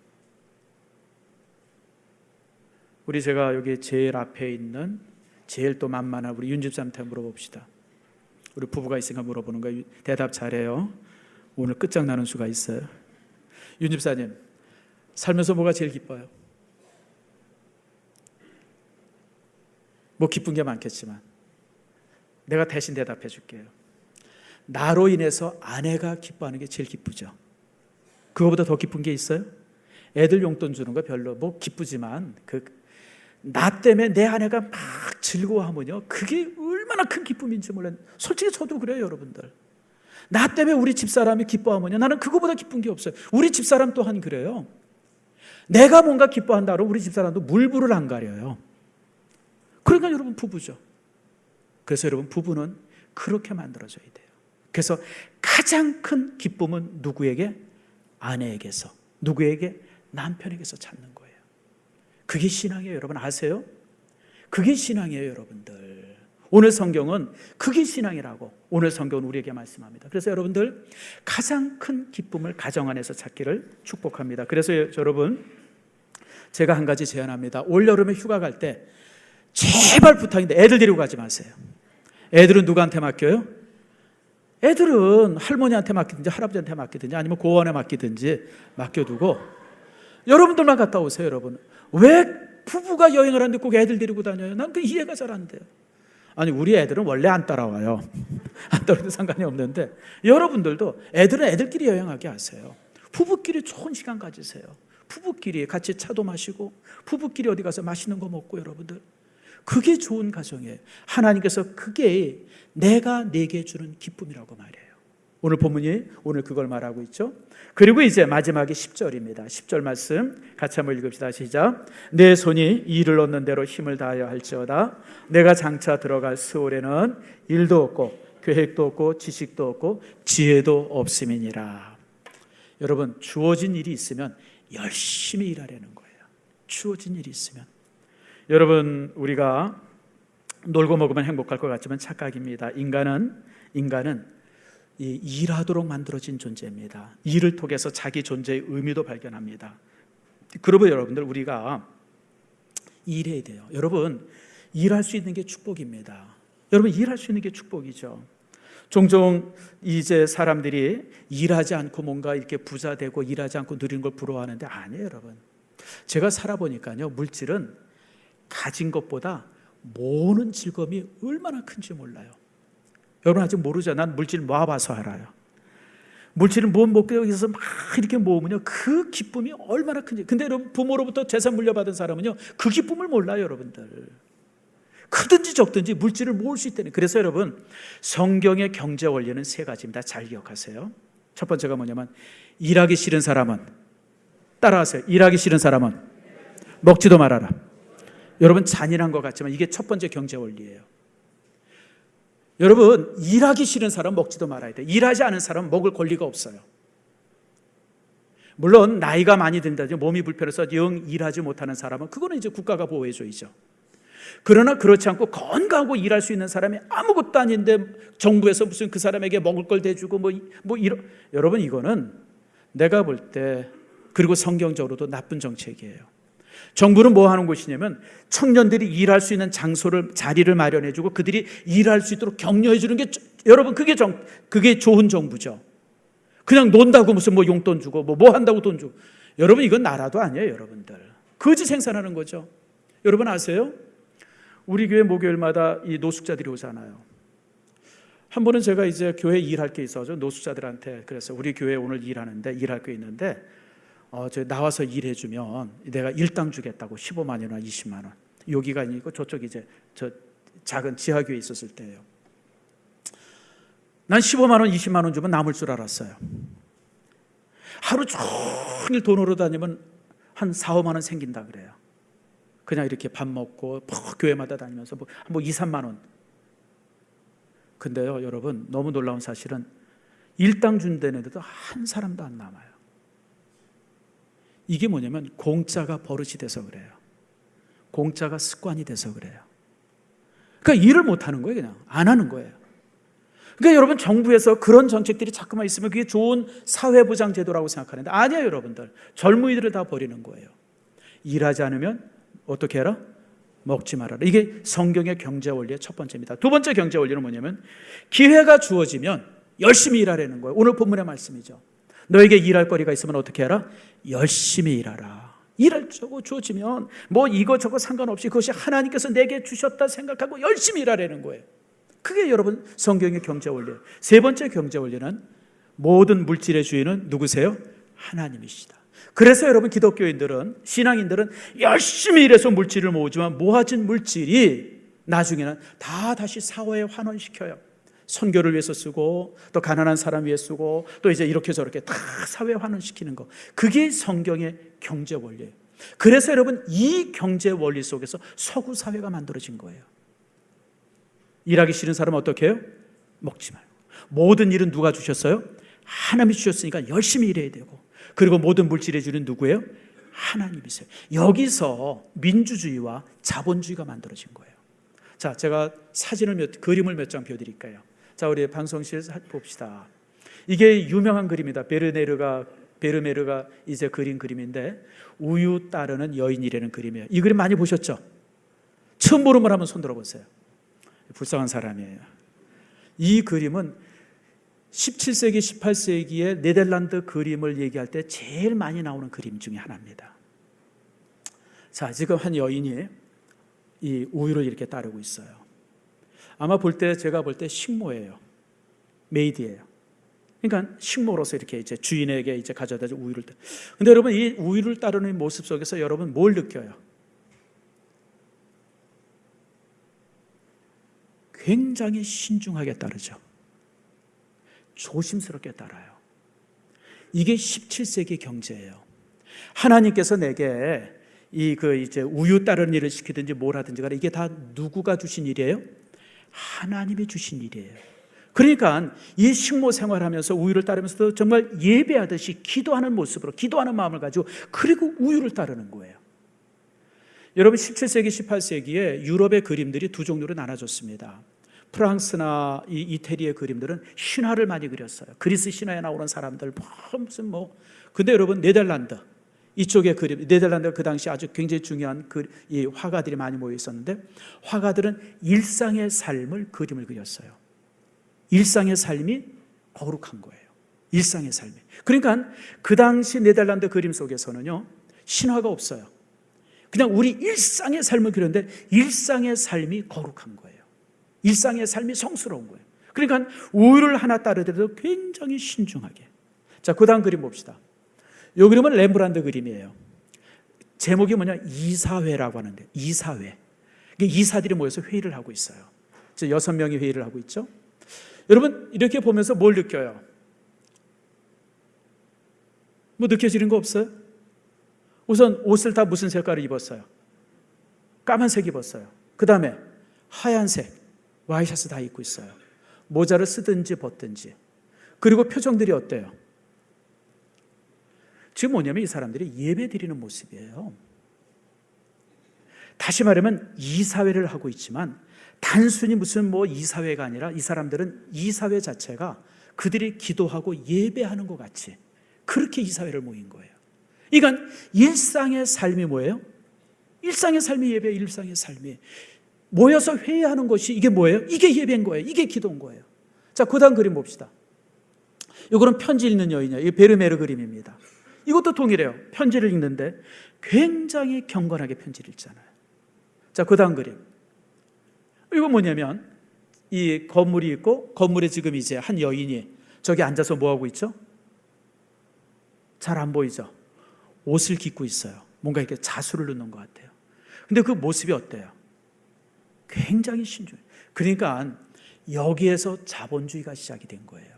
제가 여기 제일 앞에 있는 제일 또 만만한 우리 윤 집사님한테 물어봅시다. 우리 부부가 있으니까 물어보는 거예요. 대답 잘해요. 오늘 끝장나는 수가 있어요. 윤 집사님, 살면서 뭐가 제일 기뻐요? 뭐 기쁜 게 많겠지만 내가 대신 대답해 줄게요. 나로 인해서 아내가 기뻐하는 게 제일 기쁘죠. 그거보다 더 기쁜 게 있어요? 애들 용돈 주는 거 별로 뭐 기쁘지만 나 때문에 내 아내가 막 즐거워하면요, 그게 얼마나 큰 기쁨인지 몰라요. 솔직히 저도 그래요, 여러분들. 나 때문에 우리 집사람이 기뻐하면요, 나는 그거보다 기쁜 게 없어요. 우리 집사람 또한 그래요. 내가 뭔가 기뻐한다고 우리 집사람도 물불을 안 가려요. 그러니까 여러분, 부부죠. 그래서 여러분, 부부는 그렇게 만들어져야 돼요. 그래서 가장 큰 기쁨은 누구에게? 아내에게서. 누구에게? 남편에게서 찾는 거예요. 그게 신앙이에요, 여러분. 아세요? 그게 신앙이에요, 여러분들. 오늘 성경은 그게 신앙이라고 오늘 성경은 우리에게 말씀합니다. 그래서 여러분들 가장 큰 기쁨을 가정 안에서 찾기를 축복합니다. 그래서 여러분 제가 한 가지 제안합니다. 올 여름에 휴가 갈 때 제발 부탁인데 애들 데리고 가지 마세요. 애들은 누구한테 맡겨요? 애들은 할머니한테 맡기든지 할아버지한테 맡기든지 아니면 고원에 맡기든지 맡겨두고 여러분들만 갔다 오세요. 여러분 왜 부부가 여행을 하는데 꼭 애들 데리고 다녀요? 난 그 이해가 잘 안 돼요. 아니 우리 애들은 원래 안 따라와요. 안 따라와도 상관이 없는데 여러분들도 애들은 애들끼리 여행하게 하세요. 부부끼리 좋은 시간 가지세요. 부부끼리 같이 차도 마시고 부부끼리 어디 가서 맛있는 거 먹고 여러분들 그게 좋은 가정이에요. 하나님께서 그게 내가 내게 주는 기쁨이라고 말해요. 오늘 본문이 오늘 그걸 말하고 있죠. 그리고 이제 마지막에 10절입니다. 10절 말씀 같이 한번 읽읍시다. 시작. 내 손이 일을 얻는 대로 힘을 다하여 할지어다. 내가 장차 들어갈 스올에는 일도 없고 계획도 없고 지식도 없고 지혜도 없음이니라. 여러분 주어진 일이 있으면 열심히 일하려는 거예요. 주어진 일이 있으면. 여러분 우리가 놀고 먹으면 행복할 것 같지만 착각입니다. 인간은 일하도록 만들어진 존재입니다. 일을 통해서 자기 존재의 의미도 발견합니다. 그러면 여러분들 우리가 일해야 돼요. 여러분 일할 수 있는 게 축복입니다. 여러분 일할 수 있는 게 축복이죠. 종종 이제 사람들이 일하지 않고 뭔가 이렇게 부자 되고 일하지 않고 누리는 걸 부러워하는데 아니에요. 여러분 제가 살아보니까요 물질은 가진 것보다 모으는 즐거움이 얼마나 큰지 몰라요. 여러분 아직 모르죠. 난 물질 모아봐서 알아요. 물질을 먹기 위해서 막 이렇게 모으면요 그 기쁨이 얼마나 큰지. 근데 여러분 부모로부터 재산 물려받은 사람은요 그 기쁨을 몰라요. 여러분들 크든지 적든지 물질을 모을 수 있다는. 그래서 여러분 성경의 경제 원리는 세 가지입니다. 잘 기억하세요. 첫 번째가 뭐냐면 일하기 싫은 사람은 따라하세요. 일하기 싫은 사람은 먹지도 말아라. 여러분 잔인한 것 같지만 이게 첫 번째 경제 원리예요. 여러분 일하기 싫은 사람 먹지도 말아야 돼요. 일하지 않은 사람은 먹을 권리가 없어요. 물론 나이가 많이 든다든지 몸이 불편해서 영 일하지 못하는 사람은 그거는 이제 국가가 보호해줘야죠. 그러나 그렇지 않고 건강하고 일할 수 있는 사람이 아무것도 아닌데 정부에서 무슨 그 사람에게 먹을 걸 대주고 여러분 이거는 내가 볼 때 그리고 성경적으로도 나쁜 정책이에요. 정부는 뭐 하는 곳이냐면 청년들이 일할 수 있는 장소를 자리를 마련해 주고 그들이 일할 수 있도록 격려해 주는 게 여러분 그게 좋은 정부죠. 그냥 논다고 무슨 뭐 용돈 주고 뭐 한다고 돈 주고 여러분 이건 나라도 아니에요. 여러분들 거지 생산하는 거죠. 여러분 아세요? 우리 교회 목요일마다 이 노숙자들이 오잖아요. 한 번은 제가 이제 교회 일할 게 있어서 노숙자들한테 그래서 우리 교회 오늘 일하는데 일할 게 있는데 저 나와서 일해주면 내가 일당 주겠다고 15만 원이나 20만 원. 여기가 아니고 저쪽 이제 저 작은 지하교회 있었을 때예요. 난 15만 원, 20만 원 주면 남을 줄 알았어요. 하루 종일 돈으로 다니면 한 4, 5만 원 생긴다 그래요. 그냥 이렇게 밥 먹고 교회마다 다니면서 뭐 2, 3만 원. 근데요 여러분 너무 놀라운 사실은 일당 준다는데도 한 사람도 안 남아요. 이게 뭐냐면 공짜가 버릇이 돼서 그래요. 공짜가 습관이 돼서 그래요. 그러니까 일을 못하는 거예요. 그냥 안 하는 거예요. 그러니까 여러분 정부에서 그런 정책들이 자꾸만 있으면 그게 좋은 사회보장 제도라고 생각하는데 아니에요. 여러분들 젊은이들을 다 버리는 거예요. 일하지 않으면 어떻게 해라? 먹지 말아라. 이게 성경의 경제 원리의 첫 번째입니다. 두 번째 경제 원리는 뭐냐면 기회가 주어지면 열심히 일하라는 거예요. 오늘 본문의 말씀이죠. 너에게 일할 거리가 있으면 어떻게 해라? 열심히 일하라. 일할 거 주어지면 뭐 이거저거 상관없이 그것이 하나님께서 내게 주셨다 생각하고 열심히 일하라는 거예요. 그게 여러분 성경의 경제 원리예요. 세 번째 경제 원리는 모든 물질의 주인은 누구세요? 하나님이시다. 그래서 여러분 기독교인들은 신앙인들은 열심히 일해서 물질을 모으지만 모아진 물질이 나중에는 다 다시 사회에 환원시켜요. 선교를 위해서 쓰고 또 가난한 사람 위해 쓰고 또 이제 이렇게 저렇게 다 사회 환원시키는 거. 그게 성경의 경제 원리예요. 그래서 여러분 이 경제 원리 속에서 서구 사회가 만들어진 거예요. 일하기 싫은 사람은 어떻게 해요? 먹지 말고. 모든 일은 누가 주셨어요? 하나님이 주셨으니까 열심히 일해야 되고 그리고 모든 물질의 주는 누구예요? 하나님이세요. 여기서 민주주의와 자본주의가 만들어진 거예요. 자, 제가 그림을 몇 장 보여드릴까요? 자, 우리 방송실 봅시다. 이게 유명한 그림이다. 베르메르가 이제 그린 그림인데, 우유 따르는 여인이라는 그림이에요. 이 그림 많이 보셨죠? 처음 보는 분 한번 손 들어보세요. 불쌍한 사람이에요. 이 그림은 17세기, 18세기에 네덜란드 그림을 얘기할 때 제일 많이 나오는 그림 중에 하나입니다. 자, 지금 한 여인이 이 우유를 이렇게 따르고 있어요. 아마 제가 볼 때 식모예요. 메이드예요. 그러니까 식모로서 이렇게 이제 주인에게 이제 가져다 준 우유를. 근데 여러분, 이 우유를 따르는 모습 속에서 여러분 뭘 느껴요? 굉장히 신중하게 따르죠. 조심스럽게 따라요. 이게 17세기 경제예요. 하나님께서 내게 이제 우유 따르는 일을 시키든지 뭘 하든지 간에 이게 다 누구가 주신 일이에요? 하나님이 주신 일이에요. 그러니까 이 식모 생활하면서 우유를 따르면서도 정말 예배하듯이 기도하는 모습으로, 기도하는 마음을 가지고, 그리고 우유를 따르는 거예요. 여러분, 17세기, 18세기에 유럽의 그림들이 두 종류로 나눠졌습니다. 프랑스나 이태리의 그림들은 신화를 많이 그렸어요. 그리스 신화에 나오는 사람들 근데 여러분, 네덜란드 이쪽의 그림, 네덜란드가 그 당시 아주 굉장히 중요한 이 화가들이 많이 모여 있었는데, 화가들은 일상의 삶을 그림을 그렸어요. 일상의 삶이 거룩한 거예요. 일상의 삶이. 그러니까 그 당시 네덜란드 그림 속에서는요, 신화가 없어요. 그냥 우리 일상의 삶을 그렸는데 일상의 삶이 거룩한 거예요. 일상의 삶이 성스러운 거예요. 그러니까 우유를 하나 따르더라도 굉장히 신중하게. 자, 그 다음 그림 봅시다. 이 그림은 렘브란트 그림이에요. 제목이 뭐냐? 이사회라고 하는데, 이사회. 이사들이 모여서 회의를 하고 있어요. 6명이 회의를 하고 있죠. 여러분, 이렇게 보면서 뭘 느껴요? 뭐 느껴지는 거 없어요? 우선 옷을 다 무슨 색깔을 입었어요? 까만색 입었어요. 그 다음에 하얀색 와이셔츠 다 입고 있어요. 모자를 쓰든지 벗든지. 그리고 표정들이 어때요? 지금 뭐냐면 이 사람들이 예배 드리는 모습이에요. 다시 말하면 이사회를 하고 있지만 단순히 무슨 이사회가 아니라 이 사람들은 이사회 자체가 그들이 기도하고 예배하는 것 같이 그렇게 이사회를 모인 거예요. 그러니까 일상의 삶이 뭐예요? 일상의 삶이 예배예요. 일상의 삶이 모여서 회의하는 것이 이게 뭐예요? 이게 예배인 거예요. 이게 기도인 거예요. 자, 그 다음 그림 봅시다. 이거는 편지 읽는 여인이에요. 이게 베르메르 그림입니다. 이것도 동일해요. 편지를 읽는데 굉장히 경건하게 편지를 읽잖아요. 자, 그 다음 그림. 이거 뭐냐면 이 건물이 있고 건물에 지금 이제 한 여인이 저기 앉아서 뭐하고 있죠? 잘 안 보이죠? 옷을 깃고 있어요. 뭔가 이렇게 자수를 넣는 것 같아요. 근데 그 모습이 어때요? 굉장히 신중해요. 그러니까 여기에서 자본주의가 시작이 된 거예요.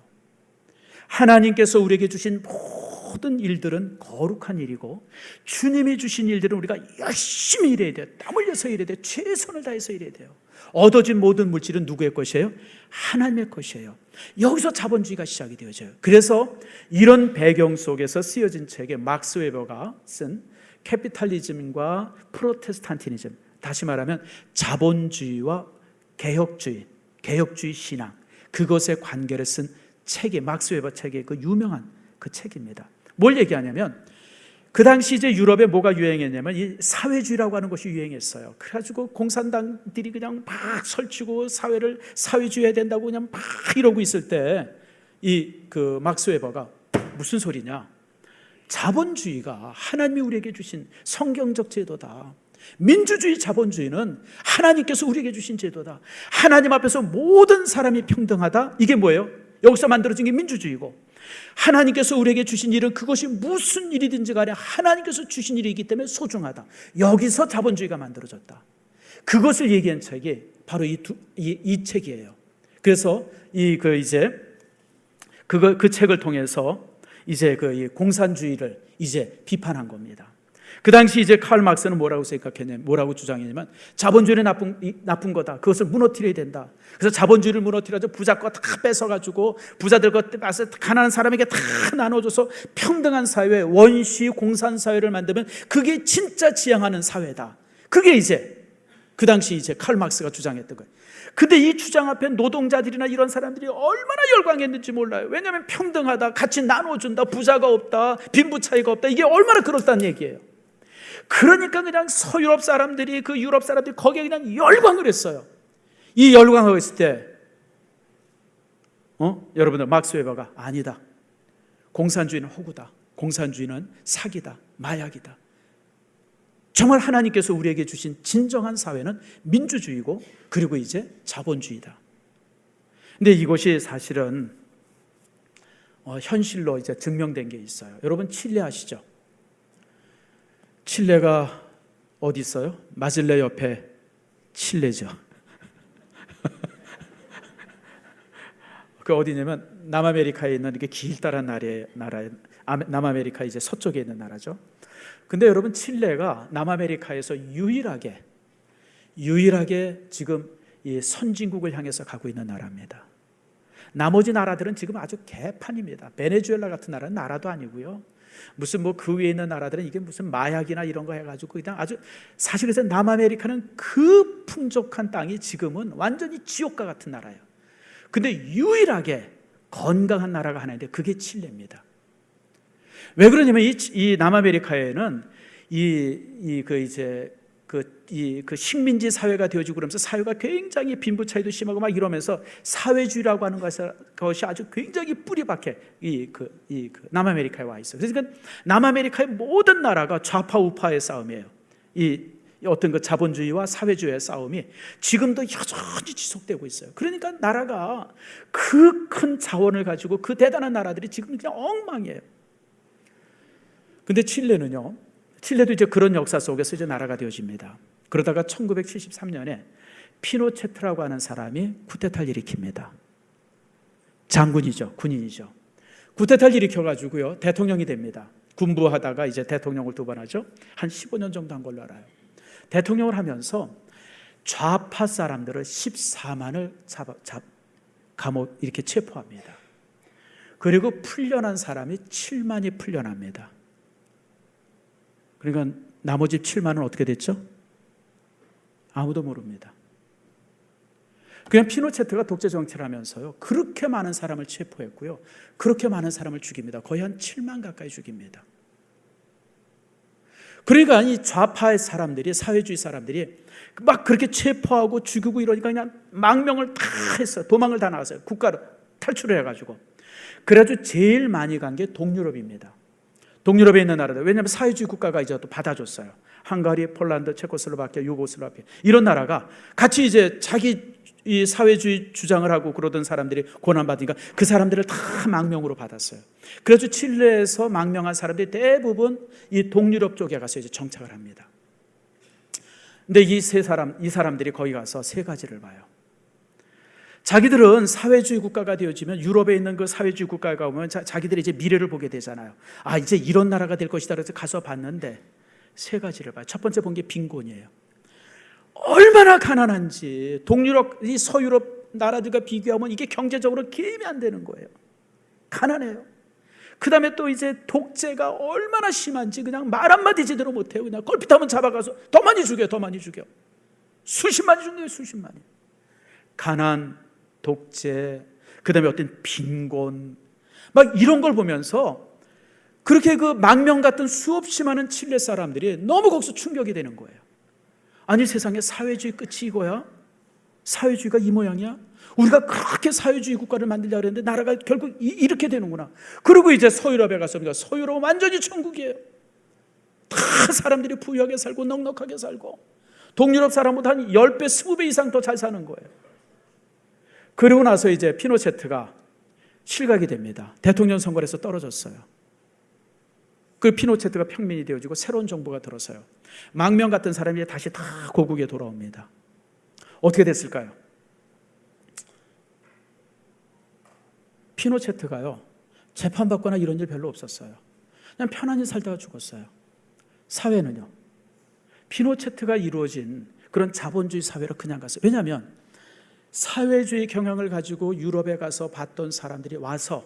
하나님께서 우리에게 주신 모든 일들은 거룩한 일이고 주님이 주신 일들은 우리가 열심히 일해야 돼요. 땀 흘려서 일해야 돼요. 최선을 다해서 일해야 돼요. 얻어진 모든 물질은 누구의 것이에요? 하나님의 것이에요. 여기서 자본주의가 시작이 되어져요. 그래서 이런 배경 속에서 쓰여진 책에 막스 웨버가 쓴 캐피탈리즘과 프로테스탄티니즘, 다시 말하면 자본주의와 개혁주의 신앙, 그것의 관계를 쓴 책이 막스 웨버 책의 그 유명한 그 책입니다. 뭘 얘기하냐면 그 당시 이제 유럽에 뭐가 유행했냐면 이 사회주의라고 하는 것이 유행했어요. 그래가지고 공산당들이 그냥 막 설치고 사회주의 해야 된다고 그냥 막 이러고 있을 때 이 그 막스 웨버가 무슨 소리냐? 자본주의가 하나님이 우리에게 주신 성경적 제도다. 민주주의 자본주의는 하나님께서 우리에게 주신 제도다. 하나님 앞에서 모든 사람이 평등하다. 이게 뭐예요? 여기서 만들어진 게 민주주의고, 하나님께서 우리에게 주신 일은 그것이 무슨 일이든지 간에 하나님께서 주신 일이기 때문에 소중하다. 여기서 자본주의가 만들어졌다. 그것을 얘기한 책이 바로 이 책이에요. 그래서 그 책을 통해서 이제 이 공산주의를 이제 비판한 겁니다. 그 당시 이제 칼 막스는 뭐라고 주장했냐면 자본주의는 나쁜 거다. 그것을 무너뜨려야 된다. 그래서 자본주의를 무너뜨려서 부자 거 다 뺏어가지고 부자들 것 뺏어 가난한 사람에게 다 나눠줘서 평등한 사회, 원시 공산 사회를 만들면 그게 진짜 지향하는 사회다. 그게 이제 그 당시 이제 칼 막스가 주장했던 거예요. 근데 이 주장 앞에 노동자들이나 이런 사람들이 얼마나 열광했는지 몰라요. 왜냐하면 평등하다, 같이 나눠준다, 부자가 없다, 빈부 차이가 없다, 이게 얼마나 그렇다는 얘기예요. 그러니까 그냥 서유럽 사람들이, 그 유럽 사람들이 거기에 그냥 열광을 했어을 이 열광을 했을 때 여러분들 막스 웨버가 아니다, 공산주의는 허구다, 공산주의는 사기다, 마약이다, 정말 하나님께서 우리에게 주신 진정한 사회는 민주주의고 그리고 이제 자본주의다. 근데 이것이 사실은 현실로 이제 증명된 게 있어요. 여러분 칠레 아시죠? 칠레가 어디 있어요? 마질레 옆에 칠레죠. 그 어디냐면 남아메리카에 있는 이렇게 길다란 나라, 남아메리카 이제 서쪽에 있는 나라죠. 근데 여러분 칠레가 남아메리카에서 유일하게 지금 이 선진국을 향해서 가고 있는 나라입니다. 나머지 나라들은 지금 아주 개판입니다. 베네수엘라 같은 나라는 나라도 아니고요. 무슨 뭐 그 위에 있는 나라들은 이게 무슨 마약이나 이런 거 해가지고 그냥 아주, 사실 그래서 남아메리카는 그 풍족한 땅이 지금은 완전히 지옥과 같은 나라예요. 근데 유일하게 건강한 나라가 하나 있는데 그게 칠레입니다. 왜 그러냐면 이 남아메리카에는 그 식민지 사회가 되어지고 그러면서 사회가 굉장히 빈부 차이도 심하고 막 이러면서 사회주의라고 하는 것이 아주 굉장히 뿌리박해 남아메리카에 와 있어요. 그러니까 남아메리카의 모든 나라가 좌파 우파의 싸움이에요. 이 어떤 그 자본주의와 사회주의의 싸움이 지금도 여전히 지속되고 있어요. 그러니까 나라가 그 큰 자원을 가지고 그 대단한 나라들이 지금 그냥 엉망이에요. 근데 칠레도 이제 그런 역사 속에서 이제 나라가 되어집니다. 그러다가 1973년에 피노체트라고 하는 사람이 쿠데타를 일으킵니다. 장군이죠, 군인이죠. 쿠데타를 일으켜가지고요 대통령이 됩니다. 군부하다가 이제 대통령을 2번 하죠. 한 15년 정도 한 걸로 알아요. 대통령을 하면서 좌파 사람들을 14만을 감옥 이렇게 체포합니다. 그리고 풀려난 사람이 7만이 풀려납니다. 그러니까 나머지 7만은 어떻게 됐죠? 아무도 모릅니다. 그냥 피노체트가 독재 정치를 하면서요 그렇게 많은 사람을 체포했고요 그렇게 많은 사람을 죽입니다. 거의 한 7만 가까이 죽입니다. 그러니까 이 좌파의 사람들이, 사회주의 사람들이 막 그렇게 체포하고 죽이고 이러니까 그냥 망명을 다 했어요. 도망을 다 나갔어요. 국가로 탈출을 해가지고. 그래가지고 제일 많이 간 게 동유럽입니다. 동유럽에 있는 나라들. 왜냐하면 사회주의 국가가 이제 또 받아줬어요. 헝가리, 폴란드, 체코슬로바키아, 유고슬라비아 이런 나라가 같이 이제 자기 이 사회주의 주장을 하고 그러던 사람들이 고난받으니까 그 사람들을 다 망명으로 받았어요. 그래서 칠레에서 망명한 사람들이 대부분 이 동유럽 쪽에 가서 이제 정착을 합니다. 근데 이 사람들이 거기 가서 3가지를 봐요. 자기들은 사회주의 국가가 되어지면 유럽에 있는 그 사회주의 국가에 가면 자기들이 이제 미래를 보게 되잖아요. 아, 이제 이런 나라가 될 것이다. 그래서 가서 봤는데 3가지를 봐요. 첫 번째 본 게 빈곤이에요. 얼마나 가난한지 동유럽, 이 서유럽 나라들과 비교하면 이게 경제적으로 기임이 안 되는 거예요. 가난해요. 그 다음에 또 이제 독재가 얼마나 심한지 그냥 말 한마디 제대로 못해요. 그냥 걸핏하면 잡아가서 더 많이 죽여. 수십만이 죽네요. 수십만이. 가난, 독재, 그 다음에 어떤 빈곤 막 이런 걸 보면서 그렇게 그 망명 같은 수없이 많은 칠레 사람들이 너무 거기서 충격이 되는 거예요. 아니 세상에 사회주의 끝이 이거야? 사회주의가 이 모양이야? 우리가 그렇게 사회주의 국가를 만들려고 했는데 나라가 결국 이렇게 되는구나. 그리고 이제 서유럽에 가서 서유럽은 완전히 천국이에요. 다 사람들이 부유하게 살고 넉넉하게 살고 동유럽 사람보다 한 10배, 20배 이상 더 잘 사는 거예요. 그리고 나서 이제 피노체트가 실각이 됩니다. 대통령 선거에서 떨어졌어요. 그 피노체트가 평민이 되어지고 새로운 정부가 들어서요 망명 같은 사람이 다시 다 고국에 돌아옵니다. 어떻게 됐을까요? 피노체트가요 재판받거나 이런 일 별로 없었어요. 그냥 편안히 살다가 죽었어요. 사회는요 피노체트가 이루어진 그런 자본주의 사회로 그냥 갔어요. 왜냐하면 사회주의 경향을 가지고 유럽에 가서 봤던 사람들이 와서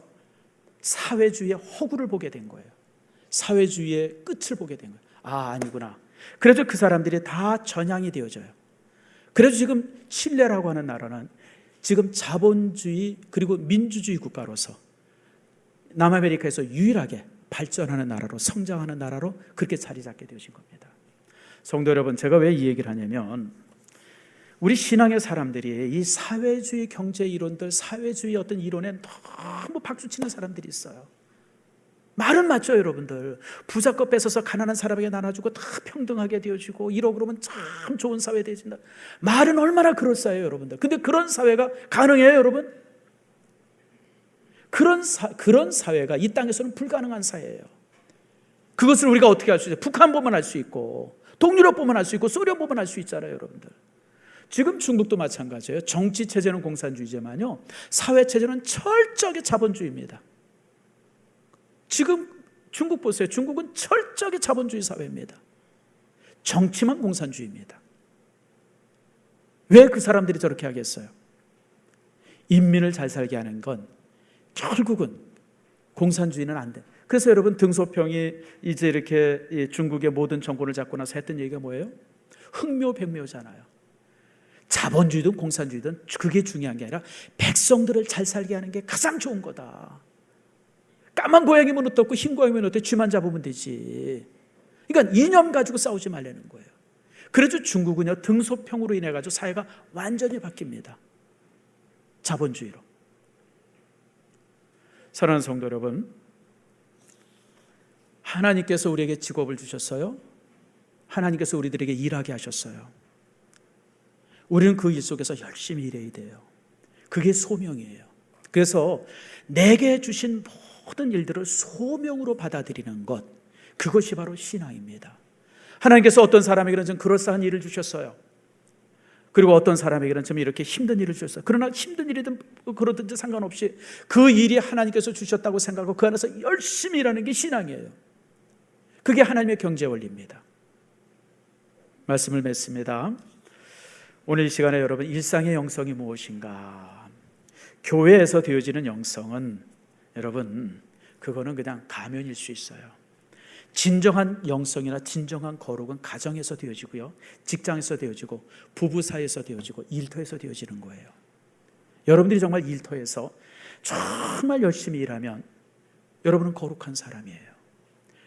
사회주의의 허구를 보게 된 거예요. 사회주의의 끝을 보게 된 거예요. 아, 아니구나. 그래서 그 사람들이 다 전향이 되어져요. 그래서 지금 칠레라고 하는 나라는 지금 자본주의 그리고 민주주의 국가로서 남아메리카에서 유일하게 발전하는 나라로, 성장하는 나라로 그렇게 자리 잡게 되어진 겁니다. 성도 여러분, 제가 왜 이 얘기를 하냐면 우리 신앙의 사람들이 이 사회주의 경제 이론들, 사회주의 어떤 이론에 너무 박수치는 사람들이 있어요. 말은 맞죠, 여러분들. 부자 것 뺏어서 가난한 사람에게 나눠주고 다 평등하게 되어지고 이러고 그러면 참 좋은 사회 되어진다. 말은 얼마나 그럴싸해요, 여러분들. 근데 그런 사회가 가능해요, 여러분? 그런 사회가 이 땅에서는 불가능한 사회예요. 그것을 우리가 어떻게 할 수 있어요? 북한 보면 알 수 있고, 동유럽 보면 알 수 있고, 소련 보면 알 수 있잖아요, 여러분들. 지금 중국도 마찬가지예요. 정치 체제는 공산주의지만요, 사회 체제는 철저하게 자본주의입니다. 지금 중국 보세요. 중국은 철저하게 자본주의 사회입니다. 정치만 공산주의입니다. 왜 그 사람들이 저렇게 하겠어요? 인민을 잘 살게 하는 건 결국은 공산주의는 안 돼. 그래서 여러분, 등소평이 이제 이렇게 중국의 모든 정권을 잡고 나서 했던 얘기가 뭐예요? 흥묘백묘잖아요. 자본주의든 공산주의든 그게 중요한 게 아니라 백성들을 잘 살게 하는 게 가장 좋은 거다. 까만 고양이면 어떻고 흰 고양이면 어때? 쥐만 잡으면 되지. 그러니까 이념 가지고 싸우지 말라는 거예요. 그래서 중국은요, 등소평으로 인해 가지고 사회가 완전히 바뀝니다. 자본주의로. 사랑하는 성도 여러분, 하나님께서 우리에게 직업을 주셨어요. 하나님께서 우리들에게 일하게 하셨어요. 우리는 그 일 속에서 열심히 일해야 돼요. 그게 소명이에요. 그래서 내게 주신 모든 일들을 소명으로 받아들이는 것, 그것이 바로 신앙입니다. 하나님께서 어떤 사람에게는 좀 그럴싸한 일을 주셨어요. 그리고 어떤 사람에게는 좀 이렇게 힘든 일을 주셨어요. 그러나 힘든 일이든 그러든지 상관없이 그 일이 하나님께서 주셨다고 생각하고 그 안에서 열심히 일하는 게 신앙이에요. 그게 하나님의 경제 원리입니다. 말씀을 맺습니다. 오늘 이 시간에 여러분, 일상의 영성이 무엇인가? 교회에서 되어지는 영성은 여러분, 그거는 그냥 가면일 수 있어요. 진정한 영성이나 진정한 거룩은 가정에서 되어지고요, 직장에서 되어지고, 부부 사이에서 되어지고, 일터에서 되어지는 거예요. 여러분들이 정말 일터에서 정말 열심히 일하면 여러분은 거룩한 사람이에요.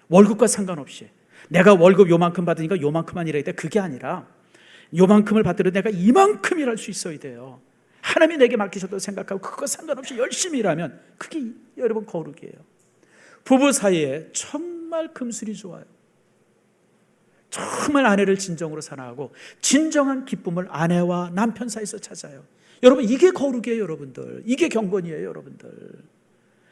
월급과 상관없이 내가 월급 요만큼 받으니까 요만큼만 일해야 돼, 그게 아니라 요만큼을 받더라도 내가 이만큼 일할 수 있어야 돼요. 하나님이 내게 맡기셨다고 생각하고 그거 상관없이 열심히 일하면 그게 여러분 거룩이에요. 부부 사이에 정말 금술이 좋아요. 정말 아내를 진정으로 사랑하고 진정한 기쁨을 아내와 남편 사이에서 찾아요. 여러분, 이게 거룩이에요, 여러분들. 이게 경건이에요, 여러분들.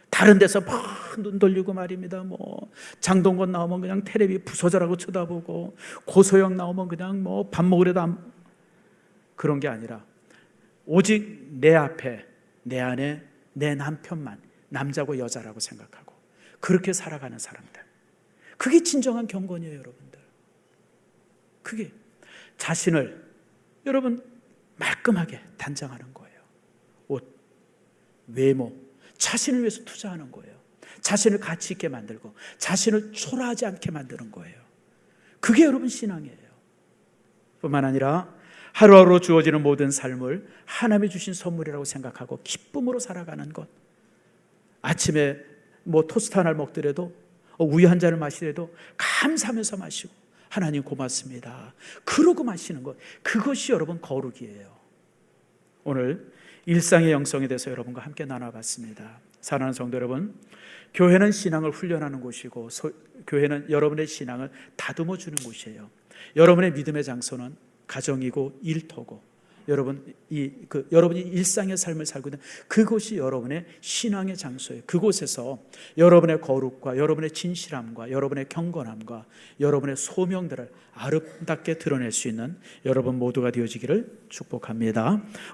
다른 데서 막 눈 돌리고 말입니다. 뭐 장동건 나오면 그냥 텔레비 부서져라고 쳐다보고, 고소영 나오면 그냥 뭐 밥 먹으려도 그런 게 아니라 오직 내 앞에, 내 안에 내 남편만 남자고 여자라고 생각하고 그렇게 살아가는 사람들, 그게 진정한 경건이에요, 여러분들. 그게 자신을 여러분 말끔하게 단장하는 거예요. 옷, 외모, 자신을 위해서 투자하는 거예요. 자신을 가치 있게 만들고 자신을 초라하지 않게 만드는 거예요. 그게 여러분 신앙이에요. 뿐만 아니라 하루하루 주어지는 모든 삶을 하나님이 주신 선물이라고 생각하고 기쁨으로 살아가는 것. 아침에 뭐 토스트 하나를 먹더라도, 우유 한 잔을 마시더라도 감사하면서 마시고, 하나님 고맙습니다, 그러고 마시는 것, 그것이 여러분 거룩이에요. 오늘 일상의 영성에 대해서 여러분과 함께 나눠봤습니다. 사랑하는 성도 여러분, 교회는 신앙을 훈련하는 곳이고, 교회는 여러분의 신앙을 다듬어 주는 곳이에요. 여러분의 믿음의 장소는 가정이고 일터고, 여러분이 일상의 삶을 살고 있는 그곳이 여러분의 신앙의 장소예요. 그곳에서 여러분의 거룩과 여러분의 진실함과 여러분의 경건함과 여러분의 소명들을 아름답게 드러낼 수 있는 여러분 모두가 되어지기를 축복합니다.